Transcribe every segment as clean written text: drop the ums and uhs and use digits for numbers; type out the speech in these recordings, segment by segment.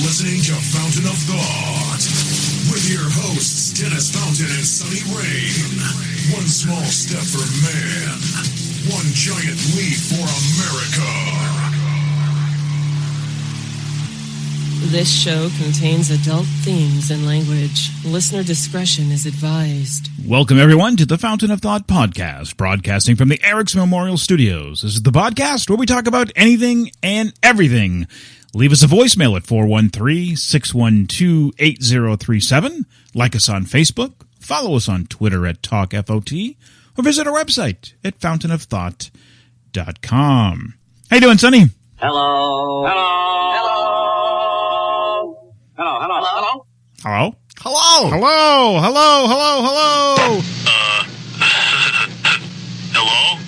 listening to Fountain of Thought with your hosts, Dennis Fountain and Sunny Rain. One small step for man, one giant leap for America. This show contains adult themes and language. Listener discretion is advised. Welcome, everyone, to the Fountain of Thought podcast, broadcasting from the Eric's Memorial Studios. This is the podcast where we talk about anything and everything. Leave us a voicemail at 413-612-8037. Like us on Facebook. Follow us on Twitter at TalkFOT. Or visit our website at fountainofthought.com. How you doing, Sonny? Hello. Hello. Hello. Hello. Hello. Hello. Hello? Hello. Hello. Hello. Hello. Hello?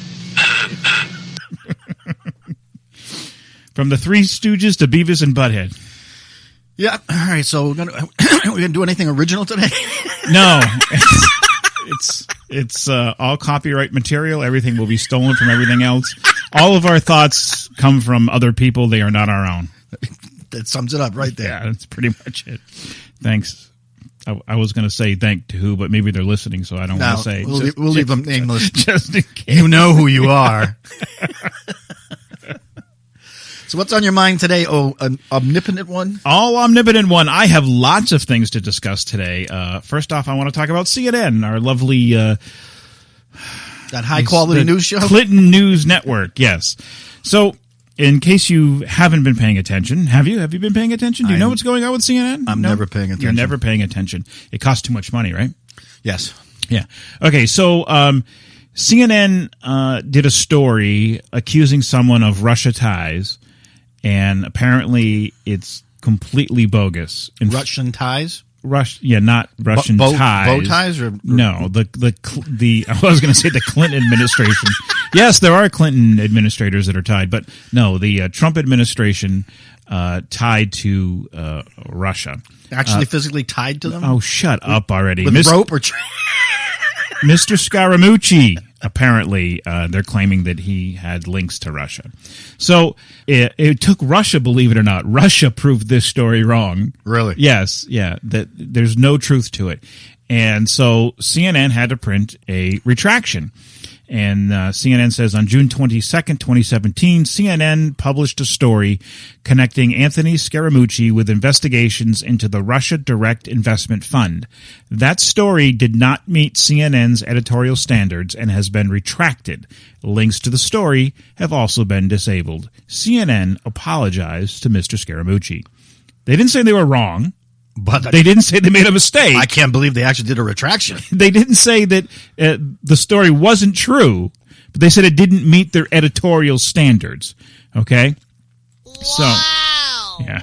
From the Three Stooges to Beavis and Butthead. Yeah. All right. So we're gonna do anything original today? No. It's all copyright material. Everything will be stolen from everything else. All of our thoughts come from other people. They are not our own. That sums it up right there. Yeah, that's pretty much it. Thanks. I was going to say thank to who, but maybe they're listening, so I don't want to say. We'll leave them nameless. Just in case. You know who you are. So what's on your mind today? Oh, an omnipotent one? Oh, omnipotent one. I have lots of things to discuss today. First off, I want to talk about CNN, our lovely... that high-quality news show? Clinton News Network, yes. So, in case you haven't been paying attention, have you? Have you been paying attention? Do you know what's going on with CNN? I'm never paying attention. You're never paying attention. It costs too much money, right? Yes. Yeah. Okay, so CNN did a story accusing someone of Russia ties, and apparently it's completely bogus. Russian ties? Not Russian ties. Bow ties? No, the I was going to say the Clinton administration. Yes, there are Clinton administrators that are tied, but no, the Trump administration tied to Russia. Actually physically tied to them? Oh, shut up already. With rope or... Mr. Scaramucci, apparently, they're claiming that he had links to Russia. So it took Russia, believe it or not. Russia proved this story wrong. Really? Yes, yeah. That there's no truth to it. And so CNN had to print a retraction. And CNN says on June 22nd, 2017, CNN published a story connecting Anthony Scaramucci with investigations into the Russia Direct Investment Fund. That story did not meet CNN's editorial standards and has been retracted. Links to the story have also been disabled. CNN apologized to Mr. Scaramucci. They didn't say they were wrong. But they didn't say they made a mistake. I can't believe they actually did a retraction. They didn't say that the story wasn't true, but they said it didn't meet their editorial standards. Okay? Wow. So, yeah.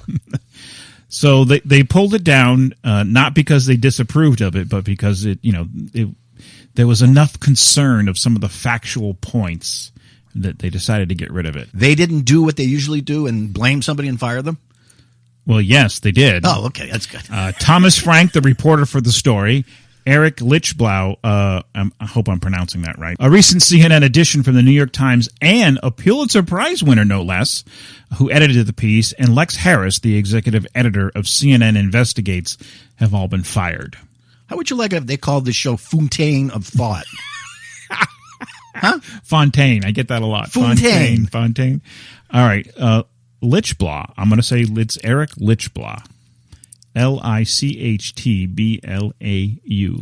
So they pulled it down, not because they disapproved of it, but because there was enough concern of some of the factual points that they decided to get rid of it. They didn't do what they usually do and blame somebody and fire them? Well, yes, they did. Oh, okay, that's good. Thomas Frank, the reporter for the story, Eric Lichblau, I hope I'm pronouncing that right, a recent CNN edition from the New York Times, and a Pulitzer Prize winner, no less, who edited the piece, and Lex Harris, the executive editor of CNN Investigates, have all been fired. How would you like it if they called this show Fountain of Thought? Huh? Fontaine, I get that a lot. Fontaine. All right, Lichblau. I'm going to say it's Eric Lichblau. Lichtblau.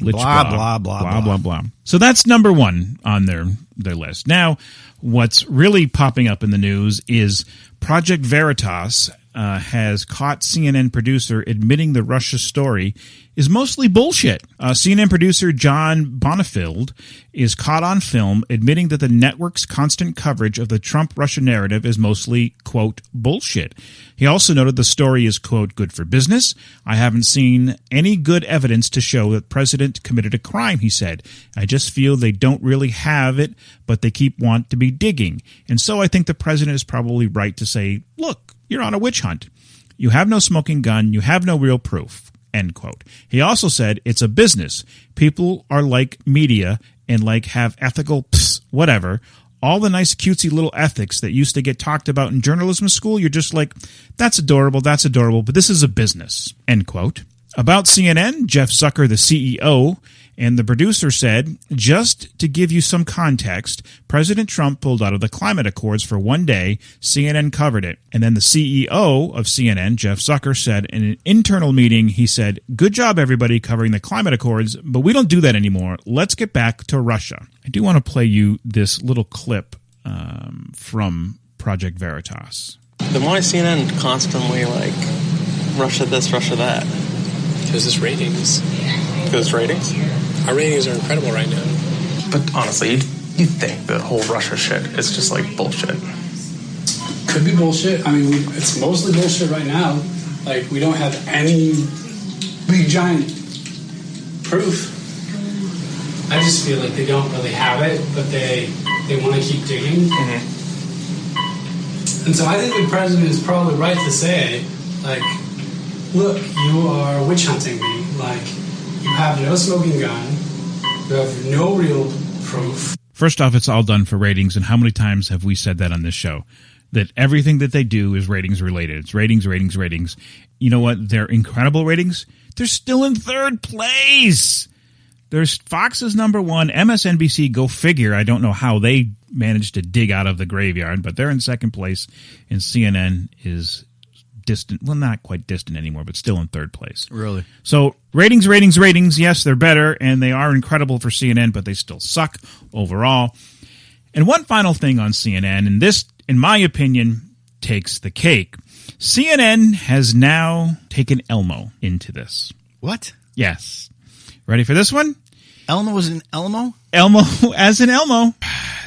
Lichblau. Blah, blah, blah. So that's number one on their list. Now, what's really popping up in the news is Project Veritas has caught CNN producer admitting the Russia story is mostly bullshit. CNN producer John Bonifield is caught on film admitting that the network's constant coverage of the Trump-Russia narrative is mostly, quote, bullshit. He also noted the story is, quote, good for business. I haven't seen any good evidence to show that the president committed a crime, he said. I just feel they don't really have it, but they keep wanting to be digging. And so I think the president is probably right to say, look, you're on a witch hunt. You have no smoking gun. You have no real proof. End quote. He also said it's a business. People are like media and like have ethical whatever. All the nice cutesy little ethics that used to get talked about in journalism school, you're just like, that's adorable, but this is a business, end quote. About CNN, Jeff Zucker, the CEO, and the producer said, just to give you some context, President Trump pulled out of the climate accords for one day. CNN covered it. And then the CEO of CNN, Jeff Zucker, said in an internal meeting, he said, good job, everybody, covering the climate accords, but we don't do that anymore. Let's get back to Russia. I do want to play you this little clip from Project Veritas. Then why is CNN constantly like, Russia this, Russia that? Because it's ratings. Because it's ratings? Our ratings are incredible right now. But honestly, you think the whole Russia shit is just like bullshit. Could be bullshit. I mean, it's mostly bullshit right now. Like, we don't have any big giant proof. I just feel like they don't really have it, but they want to keep digging. Mm-hmm. And so I think the president is probably right to say, like, look, you are witch hunting me. Like, you have no smoking gun. You have no real proof. First off, it's all done for ratings, and how many times have we said that on this show? That everything that they do is ratings related. It's ratings, ratings, ratings. You know what? They're incredible ratings. They're still in third place. There's Fox is number one. MSNBC, go figure. I don't know how they managed to dig out of the graveyard, but they're in second place, and CNN is distant. Well, not quite distant anymore, but still in third place. Really? So ratings, ratings, ratings. Yes, they're better, and they are incredible for CNN, but they still suck overall. And one final thing on CNN, and this, in my opinion, takes the cake. CNN has now taken Elmo into this. What? Yes. Ready for this one? Elmo was in Elmo? Elmo as in Elmo.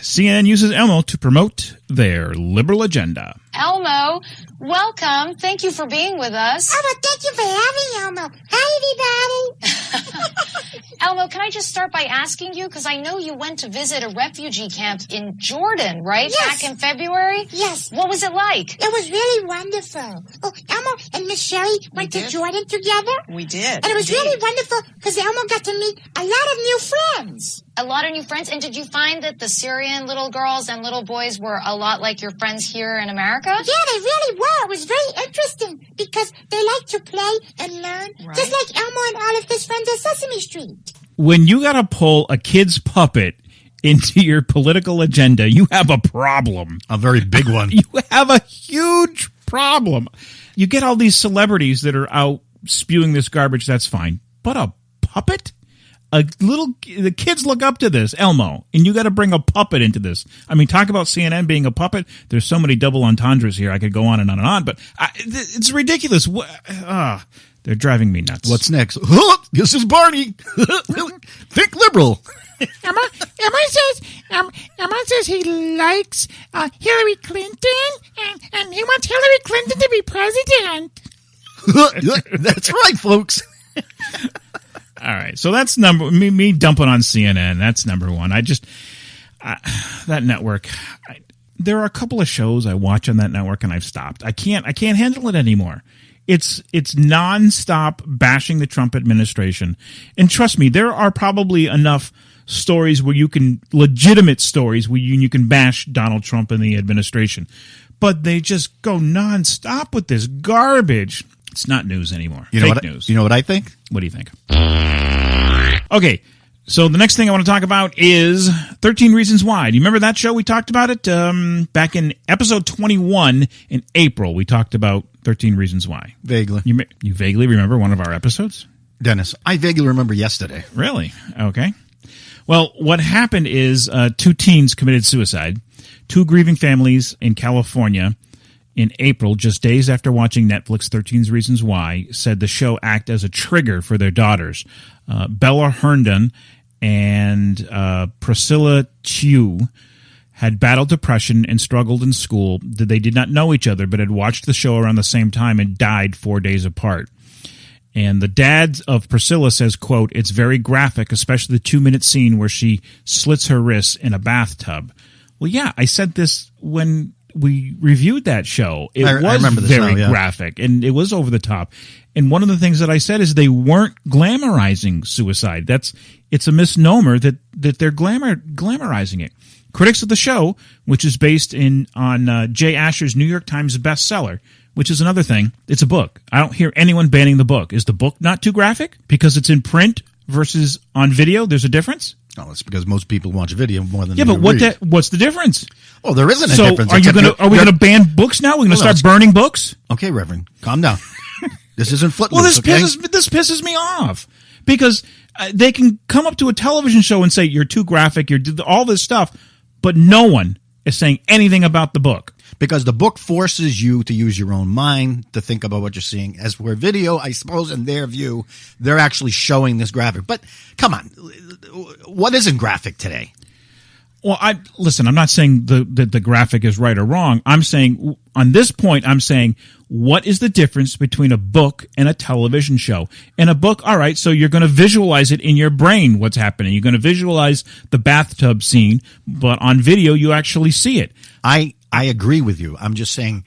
CNN uses Elmo to promote their liberal agenda. Elmo, welcome. Thank you for being with us. Oh, well, thank you for having Elmo. Hi, everybody. Elmo, can I just start by asking you, because I know you went to visit a refugee camp in Jordan, right? Yes. Back in February? Yes. What was it like? It was really wonderful. Oh, Elmo and Miss Sherry went to Jordan together. We did. And it was really wonderful because Elmo got to meet a lot of new friends. A lot of new friends. And did you find that the Syrian little girls and little boys were a lot like your friends here in America? Yeah, they really were. It was very interesting because they like to play and learn, Right. just like Elmo and all of his friends at Sesame Street. When you got to pull a kid's puppet into your political agenda, you have a problem. A very big one. You have a huge problem. You get all these celebrities that are out spewing this garbage, that's fine. But a puppet? The kids look up to this, Elmo, and you got to bring a puppet into this. I mean, talk about CNN being a puppet. There's so many double entendres here. I could go on and on and on, but it's ridiculous. They're driving me nuts. What's next? This is Barney. Think liberal. Emma says he likes Hillary Clinton, and he wants Hillary Clinton to be president. That's right, folks. All right, so that's me dumping on CNN. That's number one. That network. There are a couple of shows I watch on that network, and I've stopped. I can't handle it anymore. It's nonstop bashing the Trump administration, and trust me, there are probably enough stories where legitimate stories where you can bash Donald Trump and the administration, but they just go nonstop with this garbage. It's not news anymore. Fake news. You know what I think? What do you think? Okay, so the next thing I want to talk about is 13 Reasons Why. Do you remember that show? We talked about it back in episode 21 in April. We talked about 13 Reasons Why. Vaguely. You vaguely remember one of our episodes? Dennis, I vaguely remember yesterday. Really? Okay. Well, what happened is 2 teens committed suicide. 2 grieving families in California in April, just days after watching Netflix 13 Reasons Why, said the show acted as a trigger for their daughters. Bella Herndon and Priscilla Chiu had battled depression and struggled in school. They did not know each other, but had watched the show around the same time and died 4 days apart. And the dad of Priscilla says, quote, "It's very graphic, especially the 2-minute scene where she slits her wrists in a bathtub." Well, yeah, I said this when we reviewed that show. It was very graphic, and it was over the top. And one of the things that I said is they weren't glamorizing suicide. It's a misnomer that they're glamorizing it. Critics of the show, which is based on Jay Asher's New York Times bestseller, which is another thing. It's a book. I don't hear anyone banning the book. Is the book not too graphic? Because it's in print versus on video, there's a difference? No, it's because most people watch video more than Yeah, but what's the difference? Oh, there isn't a difference. Are we going to ban books now? We're going to start burning books? Okay, Reverend, calm down. This isn't Footloose, Well, this okay? pisses me off because they can come up to a television show and say, you're too graphic, you're all this stuff, but no one is saying anything about the book. Because the book forces you to use your own mind to think about what you're seeing. As for video, I suppose in their view, they're actually showing this graphic. But come on, what isn't graphic today? Well, I'm not saying the graphic is right or wrong. I'm saying, on this point, what is the difference between a book and a television show? In a book, all right, so you're going to visualize it in your brain, what's happening. You're going to visualize the bathtub scene, but on video, you actually see it. I agree with you. I'm just saying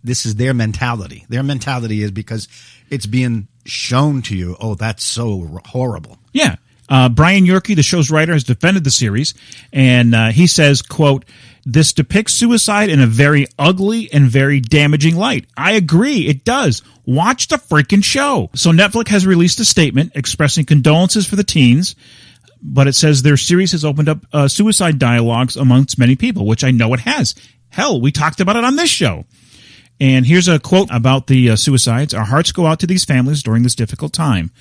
this is their mentality. Their mentality is because it's being shown to you, oh, that's so horrible. Yeah. Brian Yorkie, the show's writer, has defended the series, and he says, quote, "This depicts suicide in a very ugly and very damaging light." I agree, it does. Watch the freaking show. So Netflix has released a statement expressing condolences for the teens, but it says their series has opened up suicide dialogues amongst many people, which I know it has. Hell, we talked about it on this show. And here's a quote about the suicides. "Our hearts go out to these families during this difficult time.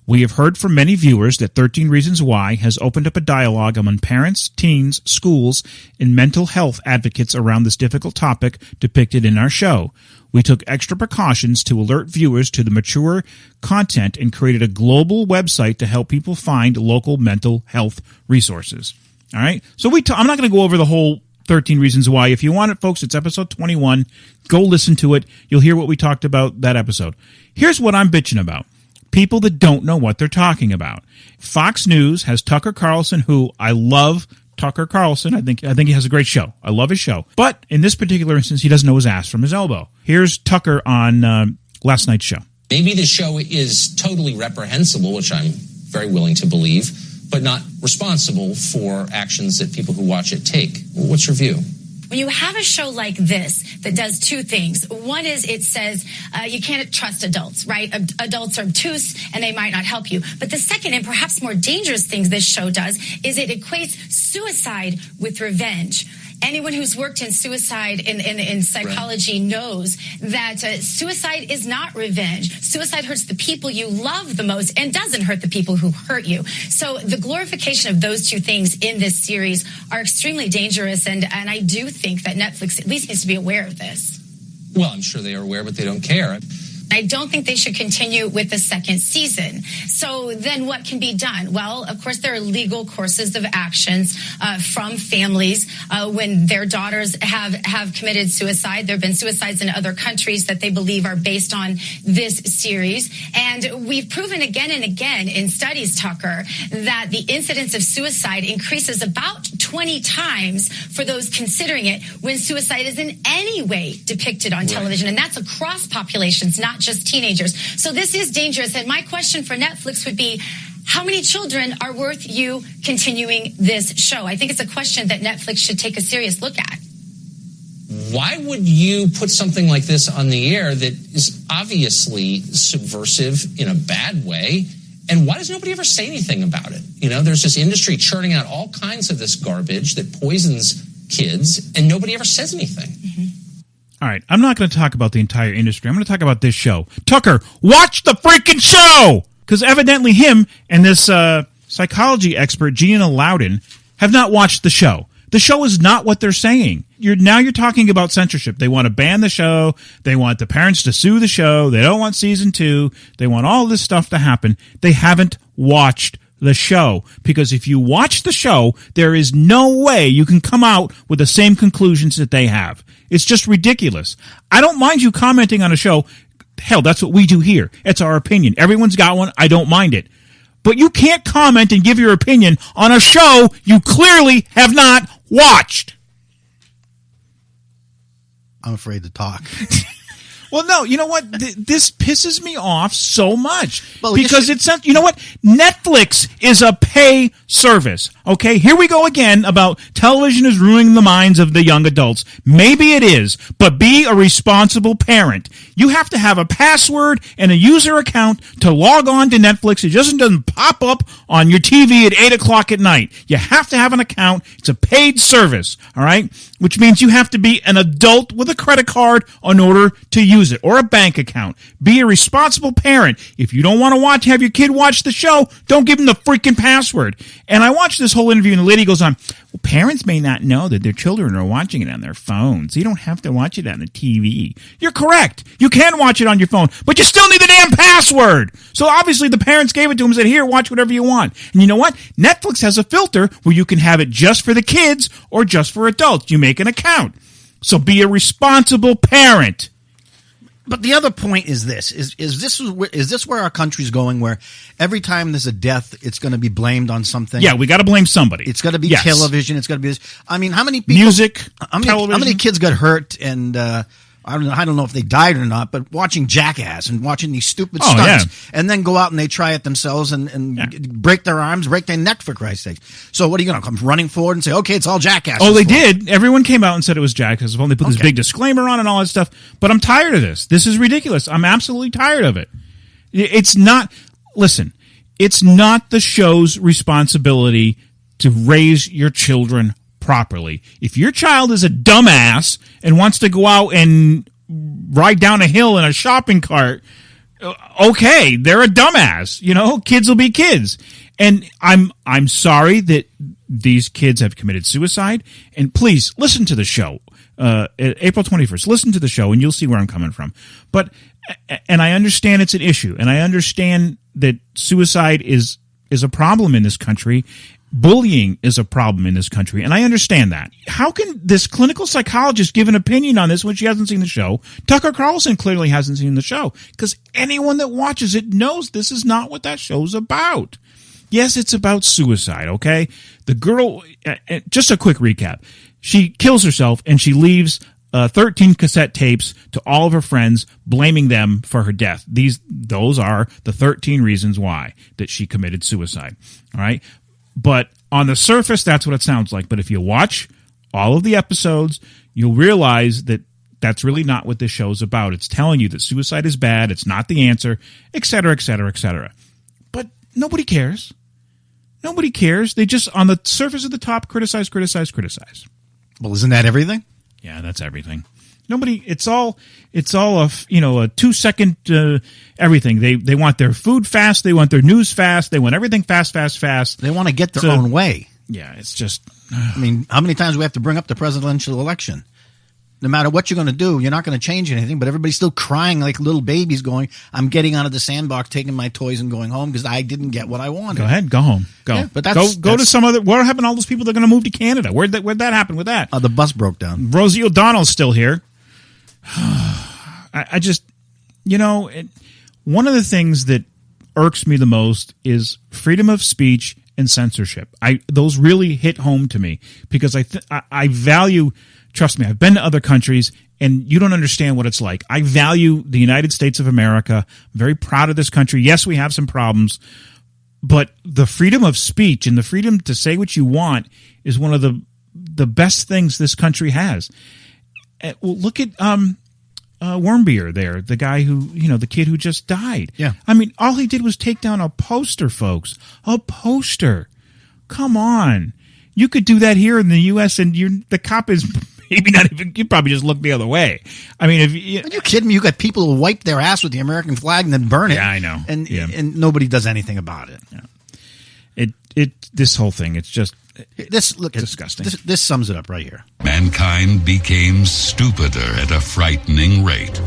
We have heard from many viewers that 13 Reasons Why has opened up a dialogue among parents, teens, schools, and mental health advocates around this difficult topic depicted in our show. We took extra precautions to alert viewers to the mature content and created a global website to help people find local mental health resources." All right? So I'm not going to go over the whole 13 Reasons Why. If you want it, folks, it's episode 21. Go listen to it. You'll hear what we talked about that episode. Here's what I'm bitching about. People that don't know what they're talking about. Fox News has Tucker Carlson, who I love. Tucker Carlson, I think he has a great show. I love his show. But in this particular instance, he doesn't know his ass from his elbow. Here's Tucker on last night's show. Maybe the show is totally reprehensible, which I'm very willing to believe, but not responsible for actions that people who watch it take. What's your view? When you have a show like this that does two things, one is it says you can't trust adults, right? Adults are obtuse and they might not help you. But the second and perhaps more dangerous thing this show does is it equates suicide with revenge. Anyone who's worked in suicide in psychology knows that suicide is not revenge. Suicide hurts the people you love the most and doesn't hurt the people who hurt you. So the glorification of those two things in this series are extremely dangerous, and I do think that Netflix at least needs to be aware of this. Well, I'm sure they are aware, but they don't care. I don't think they should continue with the second season. So then what can be done? Well, of course, there are legal courses of actions from families when their daughters have committed suicide. There have been suicides in other countries that they believe are based on this series. And we've proven again and again in studies, Tucker, that the incidence of suicide increases about 20 times for those considering it when suicide is in any way depicted on television. And that's across populations, not just teenagers. So this is dangerous. And my question for Netflix would be, how many children are worth you continuing this show? I think it's a question that Netflix should take a serious look at. Why would you put something like this on the air that is obviously subversive in a bad way? And why does nobody ever say anything about it? You know, there's this industry churning out all kinds of this garbage that poisons kids, and nobody ever says anything. Mm-hmm. All right, I'm not going to talk about the entire industry. I'm going to talk about this show. Tucker, watch the freaking show! Because evidently him and this psychology expert, Gina Loudon, have not watched the show. The show is not what they're saying. You're talking about censorship. They want to ban the show. They want the parents to sue the show. They don't want season 2. They want all this stuff to happen. They haven't watched the show, because if you watch the show, there is no way you can come out with the same conclusions that they have. It's just ridiculous. I don't mind you commenting on a show. Hell, that's what we do here. It's our opinion. Everyone's got one. I don't mind it. But you can't comment and give your opinion on a show you clearly have not watched. I'm afraid to talk. Well, no, you know what? This pisses me off so much Well, because it's not, you know what? Netflix is a pay service. Okay, here we go again about television is ruining the minds of the young adults. Maybe it is, but be a responsible parent. You have to have a password and a user account to log on to Netflix. It just doesn't pop up on your TV at 8 o'clock at night. You have to have an account. It's a paid service, all right? Which means you have to be an adult with a credit card in order to use it, or a bank account. Be a responsible parent. If you don't want to have your kid watch the show, don't give them the freaking password. And I watched this whole interview, and the lady goes on, well, parents may not know that their children are watching it on their phones. You don't have to watch it on the TV. You're correct. You can watch it on your phone, but you still need the damn password. So obviously the parents gave it to them and said, here, watch whatever you want. And you know what? Netflix has a filter where you can have it just for the kids or just for adults. You make an account. So be a responsible parent. But the other point is this: is this where our country's going? Where every time there's a death, it's going to be blamed on something. Yeah, we got to blame somebody. It's got to be Yes. television. It's got to be this. I mean, how many people? Music, How television. many kids got hurt? And I don't know if they died or not. But watching Jackass and watching these stupid Oh, stunts, yeah. and then go out and they try it themselves and break their arms, break their neck, for Christ's sake. So what are you going to come running forward and say, okay, it's all Jackass? Oh, they did. Everyone came out and said it was Jackass. They put this big disclaimer on and all that stuff. But I'm tired of this. This is ridiculous. I'm absolutely tired of it. It's not. Listen, it's not the show's responsibility to raise your children properly. If your child is a dumbass and wants to go out and ride down a hill in a shopping cart, okay, they're a dumbass. You know, kids will be kids. And I'm sorry that these kids have committed suicide. And please listen to the show. April 21st. Listen to the show and you'll see where I'm coming from. And I understand it's an issue, and I understand that suicide is a problem in this country. Bullying is a problem in this country, and I understand that. How can this clinical psychologist give an opinion on this when she hasn't seen the show? Tucker Carlson clearly hasn't seen the show, because anyone that watches it knows this is not what that show's about. Yes, it's about suicide, okay? The girl, just a quick recap. She kills herself, and she leaves 13 cassette tapes to all of her friends, blaming them for her death. Those are the 13 reasons why that she committed suicide, all right? But on the surface, that's what it sounds like. But if you watch all of the episodes, you'll realize that that's really not what this show's about. It's telling you that suicide is bad, it's not the answer, et cetera, et cetera, et cetera. But nobody cares. Nobody cares. They just, on the surface of the top, criticize. Well, isn't that everything? Yeah, that's everything. Nobody. It's all a 2-second everything. They want their food fast. They want their news fast. They want everything fast. They want to get their own way. Yeah, it's just. I mean, how many times do we have to bring up the presidential election? No matter what you're going to do, you're not going to change anything. But everybody's still crying like little babies, going, "I'm getting out of the sandbox, taking my toys, and going home because I didn't get what I wanted." Go ahead, go home, go. Yeah, but go to some other. What happened to all those people that are going to move to Canada? Where'd that happen with that? The bus broke down. Rosie O'Donnell's still here. I just, one of the things that irks me the most is freedom of speech and censorship. Those really hit home to me because I value. Trust me, I've been to other countries, and you don't understand what it's like. I value the United States of America. I'm very proud of this country. Yes, we have some problems, but the freedom of speech and the freedom to say what you want is one of the best things this country has. Well, look at Wormbeer there, the guy who, the kid who just died. Yeah. I mean, all he did was take down a poster, folks. A poster. Come on. You could do that here in the U.S., and the cop is maybe not even, you'd probably just look the other way. I mean, are you kidding me? You got people who wipe their ass with the American flag and then burn it. Yeah, I know. And nobody does anything about it. Yeah. This whole thing, it's just disgusting. This sums it up right here. Mankind became stupider at a frightening rate.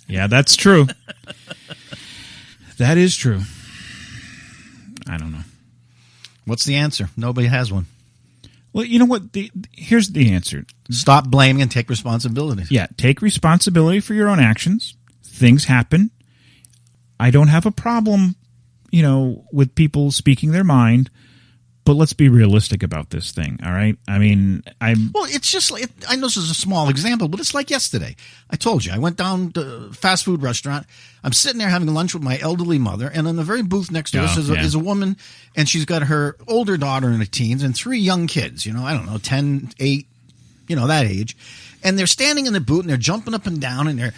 Yeah, that's true. That is true. I don't know. What's the answer? Nobody has one. Well, you know what? Here's the answer. Stop blaming and take responsibility. Yeah, take responsibility for your own actions. Things happen. I don't have a problem, with people speaking their mind, But let's be realistic about this thing, all right? I mean, Well, it's just like, I know this is a small example, but it's like yesterday. I told you, I went down to a fast food restaurant. I'm sitting there having lunch with my elderly mother, and in the very booth next to us is a woman, and she's got her older daughter in her teens and 3 young kids, I don't know, 10, 8, that age. And they're standing in the booth, and they're jumping up and down, and they're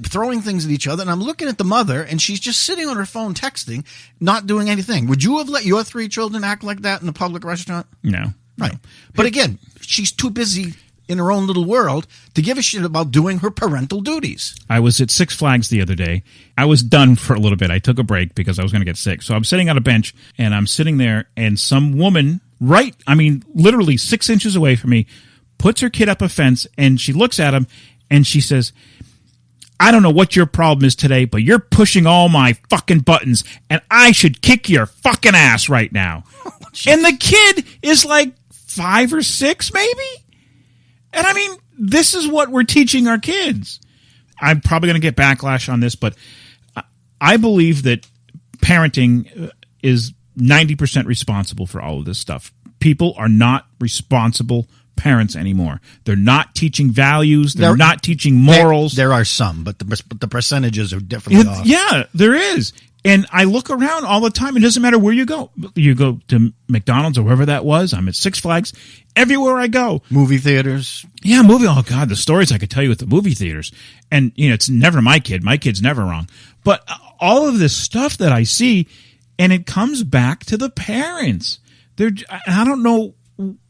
throwing things at each other. And I'm looking at the mother, and she's just sitting on her phone texting, not doing anything. Would you have let your 3 children act like that in a public restaurant? No. Right. But again, she's too busy in her own little world to give a shit about doing her parental duties. I was at Six Flags the other day. I was done for a little bit. I took a break because I was going to get sick. So I'm sitting on a bench, and I'm sitting there, and some woman, literally 6 inches away from me, puts her kid up a fence, and she looks at him, and she says, I don't know what your problem is today, but you're pushing all my fucking buttons, and I should kick your fucking ass right now. And the kid is like 5 or 6, maybe? And I mean, this is what we're teaching our kids. I'm probably going to get backlash on this, but I believe that parenting is 90% responsible for all of this stuff. People are not responsible parents anymore. They're not teaching values. They're not teaching morals. There are some, but the percentages are definitely off. Yeah, there is. And I look around all the time. It doesn't matter where you go. You go to McDonald's or wherever that was. I'm at Six Flags. Everywhere I go. Movie theaters. Yeah, Oh, God, the stories I could tell you at the movie theaters. And, it's never my kid. My kid's never wrong. But all of this stuff that I see, and it comes back to the parents. I don't know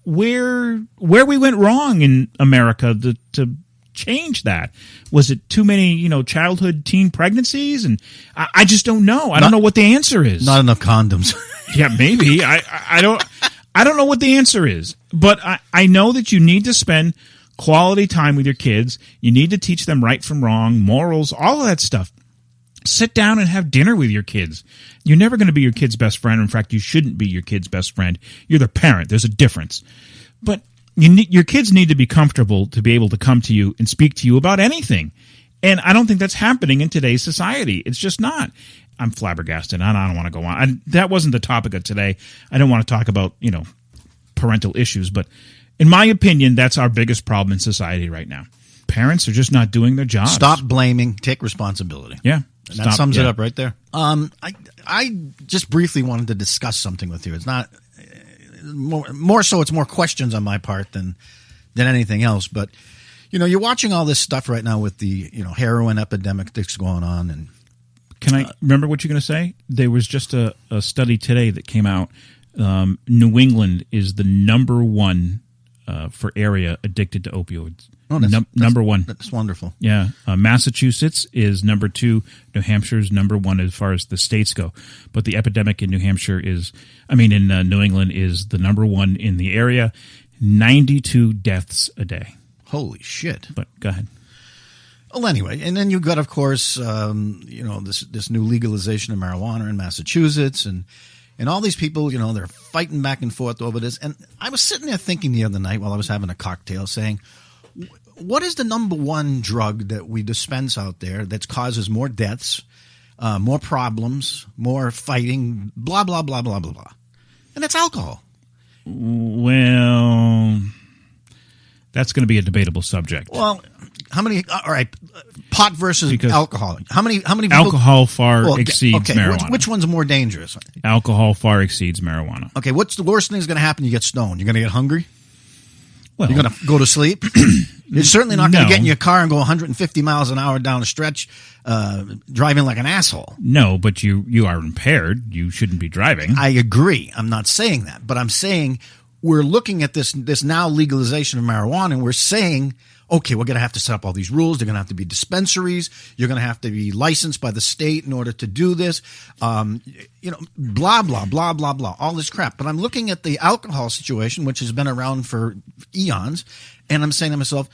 where we went wrong in America to change that. Was it too many, childhood teen pregnancies? And I just don't know. I don't know what the answer is. Not enough condoms. Yeah, maybe. I don't know what the answer is. But I know that you need to spend quality time with your kids. You need to teach them right from wrong, morals, all of that stuff. Sit down and have dinner with your kids. You're never going to be your kid's best friend. In fact, you shouldn't be your kid's best friend. You're the parent. There's a difference. But your kids need to be comfortable to be able to come to you and speak to you about anything. And I don't think that's happening in today's society. It's just not. I'm flabbergasted. I don't want to go on. That wasn't the topic of today. I don't want to talk about, parental issues. But in my opinion, that's our biggest problem in society right now. Parents are just not doing their jobs. Stop blaming. Take responsibility. Yeah. And that sums it up right there. I just briefly wanted to discuss something with you. It's not more so. It's more questions on my part than anything else. But you're watching all this stuff right now with the heroin epidemic that's going on. And can I remember what you're going to say? There was just a study today that came out. New England is the number one for area addicted to opioids. Oh, number one. That's wonderful. Yeah. Massachusetts is number 2. New Hampshire is number 1 as far as the states go. But the epidemic in New England is the number 1 in the area. 92 deaths a day. Holy shit. But go ahead. Well, anyway, and then you've got, of course, this new legalization of marijuana in Massachusetts and all these people, they're fighting back and forth over this. And I was sitting there thinking the other night while I was having a cocktail saying, what is the number one drug that we dispense out there that causes more deaths, more problems, more fighting, blah, blah, blah, blah, blah, blah? And it's alcohol. Well, that's going to be a debatable subject. Well, how many? All right, pot versus alcohol. How many people? Alcohol far exceeds marijuana. Which one's more dangerous? Alcohol far exceeds marijuana. Okay, what's the worst thing that's going to happen? You get stoned. You're going to get hungry. Well, you're going to go to sleep. You're certainly not going to get in your car and go 150 miles an hour down a stretch, driving like an asshole. No, but you are impaired. You shouldn't be driving. I agree. I'm not saying that, but I'm saying we're looking at this now legalization of marijuana, and we're saying, okay, we're going to have to set up all these rules. They're going to have to be dispensaries. You're going to have to be licensed by the state in order to do this. Blah, blah, blah, blah, blah, all this crap. But I'm looking at the alcohol situation, which has been around for eons, and I'm saying to myself,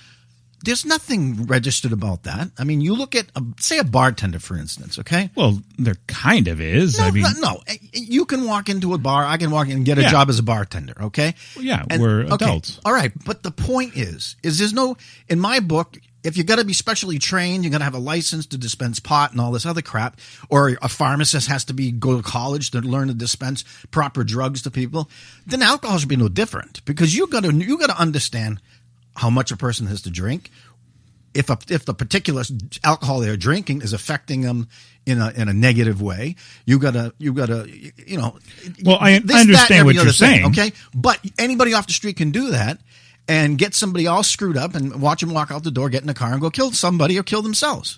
there's nothing registered about that. I mean, you look at, say, a bartender, for instance, okay? Well, there kind of is. No. You can walk into a bar. I can walk in and get a job as a bartender, okay? Well, yeah, we're adults. All right, but the point is there's no, in my book, if you got to be specially trained, you got to have a license to dispense pot and all this other crap, or a pharmacist has to go to college to learn to dispense proper drugs to people, then alcohol should be no different, because you got to understand how much a person has to drink. If the particular alcohol they're drinking is affecting them in a negative way, you gotta Well, I understand what you're saying. Okay, but anybody off the street can do that and get somebody all screwed up and watch them walk out the door, get in the car, and go kill somebody or kill themselves.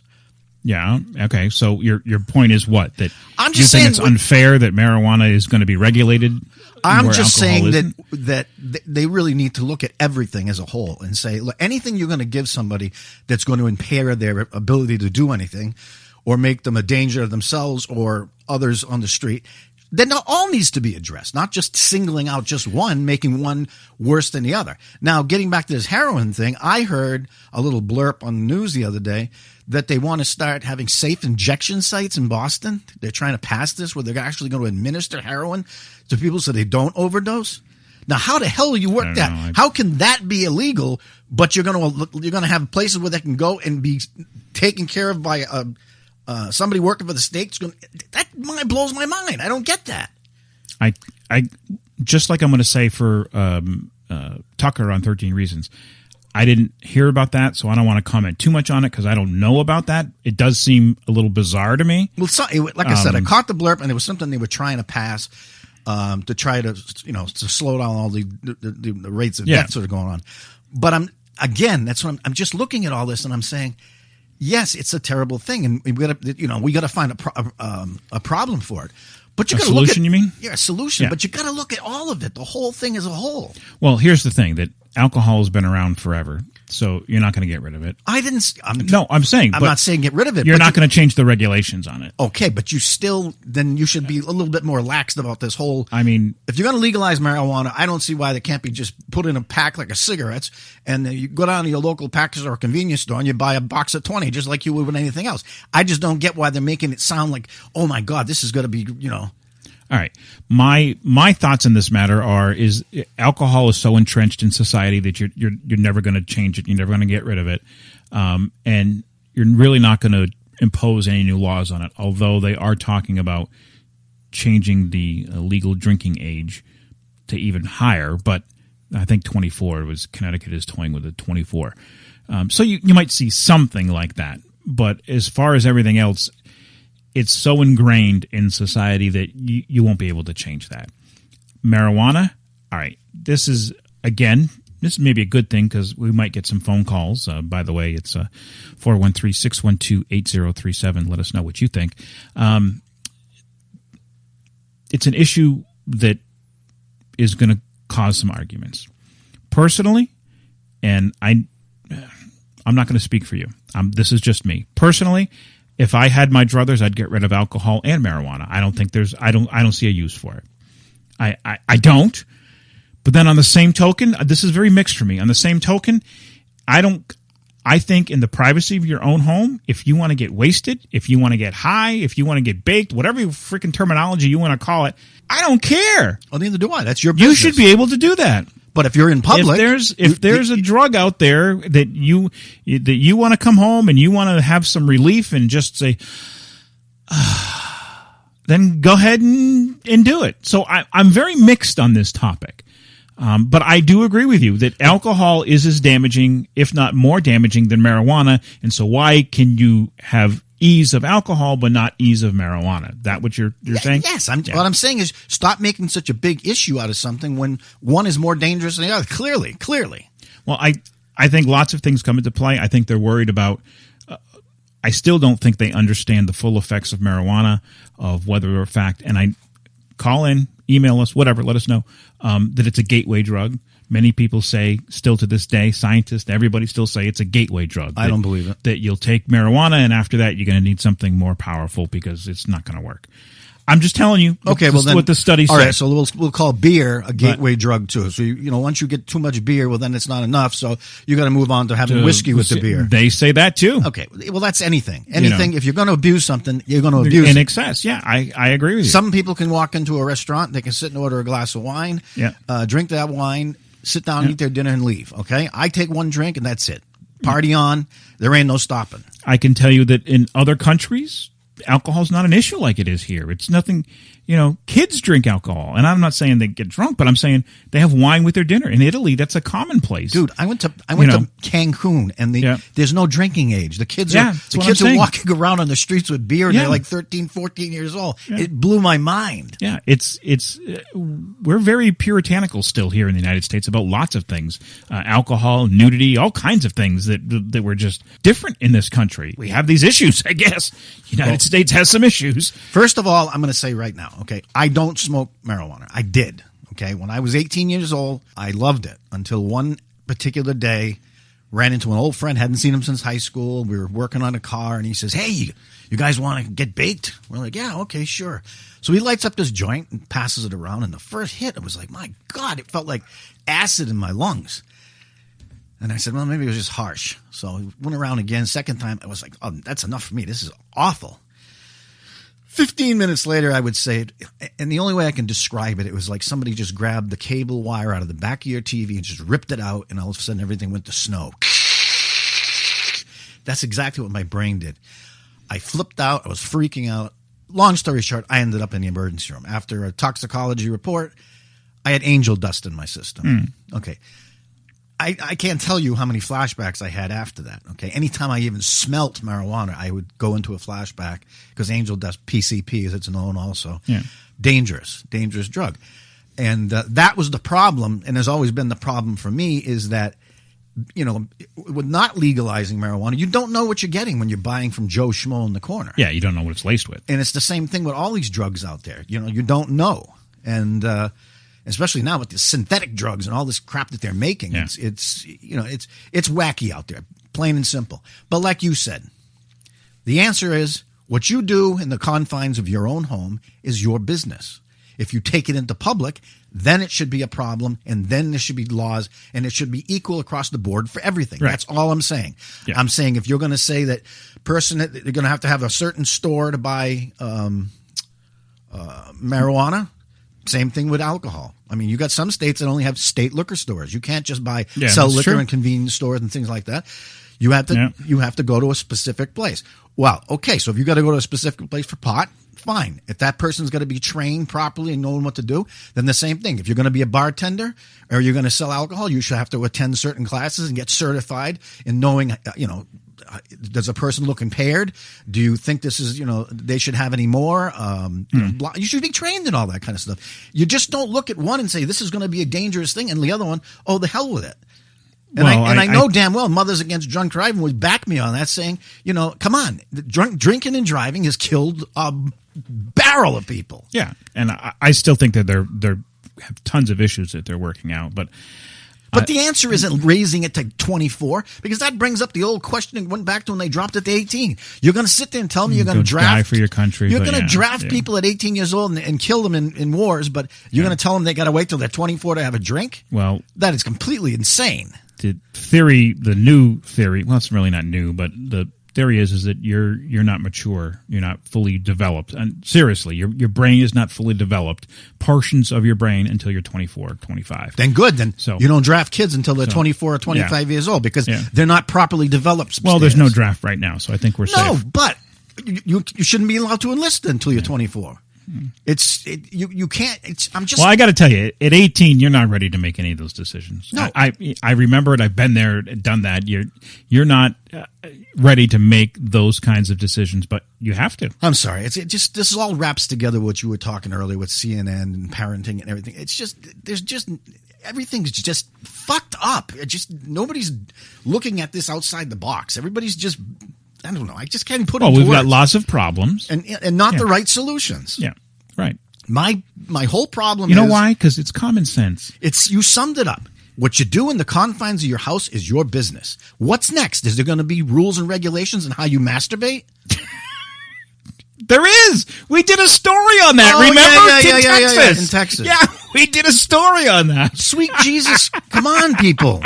Yeah. Okay. So your point is what? That I'm just you saying, think it's unfair that marijuana is going to be regulated? I'm just saying that they really need to look at everything as a whole and say, look, anything you're going to give somebody that's going to impair their ability to do anything or make them a danger to themselves or others on the street, then it all needs to be addressed, not just singling out just one, making one worse than the other. Now, getting back to this heroin thing, I heard a little blurb on the news the other day that they want to start having safe injection sites in Boston. They're trying to pass this where they're actually going to administer heroin to people so they don't overdose. Now, how the hell do you work that? How can that be illegal, but you're going to have places where they can go and be taken care of by somebody working for the state? That blows my mind. I don't get that. I just like I'm going to say for Tucker on 13 Reasons. I didn't hear about that, so I don't want to comment too much on it because I don't know about that. It does seem a little bizarre to me. Well, like I said, I caught the blurb, and it was something they were trying to pass to try to slow down all the rates of deaths that are going on. But that's what I'm just looking at all this, and I'm saying, yes, it's a terrible thing, and we got to find a problem for it. But you got to look at, you mean? Yeah, a solution. Yeah. But you got to look at all of it, the whole thing as a whole. Well, here's the thing: that alcohol has been around forever, so you're not going to get rid of it. I'm not saying get rid of it. You're not going to change the regulations on it. Okay, but you should be a little bit more lax about this whole. I mean, if you're going to legalize marijuana, I don't see why they can't be just put in a pack like a cigarettes, and then you go down to your local package or convenience store and you buy a box of 20, just like you would with anything else. I just don't get why they're making it sound like, oh my God, this is going to be, All right. My thoughts in this matter is alcohol is so entrenched in society that you're never going to change it. You're never going to get rid of it. And you're really not going to impose any new laws on it, although they are talking about changing the legal drinking age to even higher. But I think 24 Connecticut is toying with a 24. So you might see something like that. But as far as everything else, it's so ingrained in society that you won't be able to change that. Marijuana, all right, this is maybe a good thing because we might get some phone calls. By the way, it's 413-612-8037. Let us know what you think. It's an issue that is going to cause some arguments. Personally, and I'm not going to speak for you. This is just me. Personally, if I had my druthers, I'd get rid of alcohol and marijuana. I don't see a use for it. I don't. But then on the same token, this is very mixed for me. On the same token, I think in the privacy of your own home, if you want to get wasted, if you want to get high, if you want to get baked, whatever freaking terminology you want to call it, I don't care. Well, neither do I. That's your business. You should be able to do that. But if you're in public, if there's a drug out there that you want to come home and you want to have some relief and just say, then go ahead and do it. So I'm very mixed on this topic. But I do agree with you that alcohol is as damaging, if not more damaging than marijuana. And so why can you have ease of alcohol but not ease of marijuana? That what you're saying? Yes. What I'm saying is stop making such a big issue out of something when one is more dangerous than the other. Clearly. Well, I think lots of things come into play. I think they're worried about I still don't think they understand the full effects of marijuana, of whether or fact, and I call in, email us, whatever, let us know that it's a gateway drug. Many people say, still to this day, scientists, everybody still say it's a gateway drug. I don't believe it. That you'll take marijuana, and after that, you're going to need something more powerful because it's not going to work. I'm just telling you what the studies say. All right, so we'll call beer a gateway drug, too. So, once you get too much beer, well, then it's not enough. So you got to move on to having whiskey with the beer. They say that, too. Okay, well, that's anything. If you're going to abuse something, you're going to abuse in excess. Yeah, I agree with you. Some people can walk into a restaurant, they can sit and order a glass of wine, drink that wine, sit down, eat their dinner, and leave. Okay, I take one drink, and that's it. party on. There ain't no stopping. I can tell you that in other countries, alcohol's not an issue like it is here. It's nothing, kids drink alcohol. And I'm not saying they get drunk, but I'm saying they have wine with their dinner. In Italy, that's a commonplace. Dude, I went to Cancun, and there's no drinking age. The kids are walking around on the streets with beer, and they're like 13, 14 years old. Yeah. It blew my mind. Yeah, we're very puritanical still here in the United States about lots of things. Alcohol, nudity, all kinds of things that were just different in this country. We have these issues, I guess. United States has some issues. First of all, I'm going to say right now, okay, I don't smoke marijuana. I did, okay? When I was 18 years old, I loved it until one particular day, ran into an old friend, hadn't seen him since high school. We were working on a car, and he says, hey, you guys want to get baked? We're like, yeah, okay, sure. So he lights up this joint and passes it around, and the first hit, it was like, my God, it felt like acid in my lungs. And I said, well, maybe it was just harsh. So we went around again. Second time, I was like, oh, that's enough for me. This is awful. 15 minutes later, I would say, and the only way I can describe it, it was like somebody just grabbed the cable wire out of the back of your TV and just ripped it out, and all of a sudden everything went to snow. That's exactly what my brain did. I flipped out. I was freaking out. Long story short, I ended up in the emergency room. After a toxicology report, I had angel dust in my system. Okay. I can't tell you how many flashbacks I had after that. Okay, anytime I even smelt marijuana, I would go into a flashback because angel dust, PCP, as it's known, also dangerous drug, and that was the problem. And has always been the problem for me is that with not legalizing marijuana, you don't know what you're getting when you're buying from Joe Schmo in the corner. Yeah, you don't know what it's laced with, and it's the same thing with all these drugs out there. You don't know, and especially now with the synthetic drugs and all this crap that they're making. Yeah. It's wacky out there, plain and simple. But like you said, the answer is what you do in the confines of your own home is your business. If you take it into public, then it should be a problem, and then there should be laws, and it should be equal across the board for everything. Right. That's all I'm saying. Yeah. I'm saying if you're going to say that they're going to have a certain store to buy marijuana, same thing with alcohol. I mean, you got some states that only have state liquor stores. You can't just sell liquor in convenience stores and things like that. You have to go to a specific place. Well, okay, so if you got to go to a specific place for pot, fine. If that person's going to be trained properly and knowing what to do, then the same thing. If you're going to be a bartender or you're going to sell alcohol, you should have to attend certain classes and get certified in knowing, does a person look impaired? Do you think this is, they should have any more? You should be trained in all that kind of stuff. You just don't look at one and say, this is going to be a dangerous thing, and the other one, oh, the hell with it. And I know damn well Mothers Against Drunk Driving would back me on that, saying, come on, drinking and driving has killed a barrel of people. Yeah, and I still think that they have tons of issues that they're working out, but the answer isn't raising it to 24, because that brings up the old question and went back to when they dropped it to 18. You're going to sit there and tell me you're going to draft die for your country. You're going to draft people at 18 years old and kill them in wars, but you're going to tell them they got to wait till they're 24 to have a drink? Well, that is completely insane. The new theory, well, it's really not new, but the theory is that you're not mature, you're not fully developed, and seriously, your brain is not fully developed, portions of your brain, until you're 24, 25. Then good, you don't draft kids until they're 24 or 25 years old, because they're not properly developed. Well, there's no draft right now, so I think we're safe. No, but you shouldn't be allowed to enlist until you're 24. You can't. Well, I got to tell you, at 18, you're not ready to make any of those decisions. No, I remember it. I've been there, done that. You're not ready to make those kinds of decisions, but you have to. I'm sorry. This all wraps together what you were talking earlier with CNN and parenting and everything. Everything's just fucked up. Nobody's looking at this outside the box. Everybody's just. I don't know. I just can't put it into we've words. Got lots of problems. And not the right solutions. Yeah, right. My whole problem is... You know why? Because it's common sense. You summed it up. What you do in the confines of your house is your business. What's next? Is there going to be rules and regulations on how you masturbate? There is. We did a story on that. Remember? Yeah, in Texas. Yeah, we did a story on that. Sweet Jesus. Come on, people.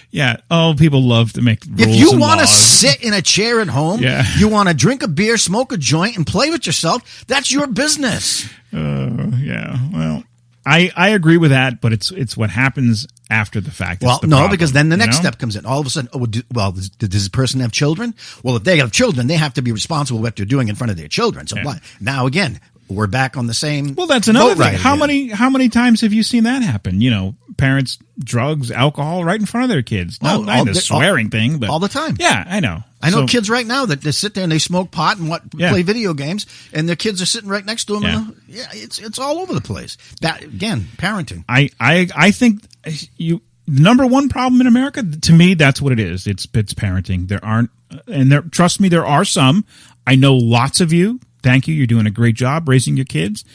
Yeah. Oh, people love to make rules. If you want to sit in a chair at home, you want to drink a beer, smoke a joint, and play with yourself, that's your business. Yeah. Well, I agree with that, but it's what happens after the fact. Well, the no, problem, because then the next you know? step comes in. All of a sudden, does this person have children? Well, if they have children, they have to be responsible for what they're doing in front of their children. So now again, we're back on the same. Well, that's another boat thing. ride How again. many times have you seen that happen? You know, parents, drugs, alcohol, right in front of their kids. Not the swearing thing, but all the time. Yeah, I know. I know kids right now that they sit there and they smoke pot and play video games, and their kids are sitting right next to them. Yeah. It's all over the place. That again, parenting. I think the number one problem in America, to me, that's what it is. It's parenting. There aren't, and trust me, there are some. I know lots of you. Thank you. You're doing a great job raising your kids.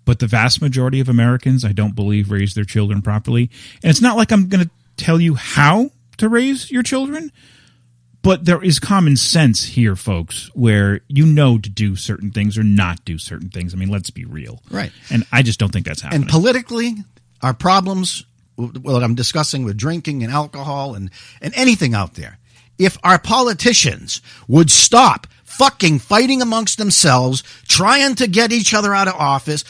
But the vast majority of Americans, I don't believe, raise their children properly. And it's not like I'm going to tell you how to raise your children, but there is common sense here, folks, where you know to do certain things or not do certain things. I mean, let's be real. Right. And I just don't think that's happening. And politically, our problems, what I'm discussing with drinking and alcohol and anything out there, if our politicians would stop fucking fighting amongst themselves, trying to get each other out of office,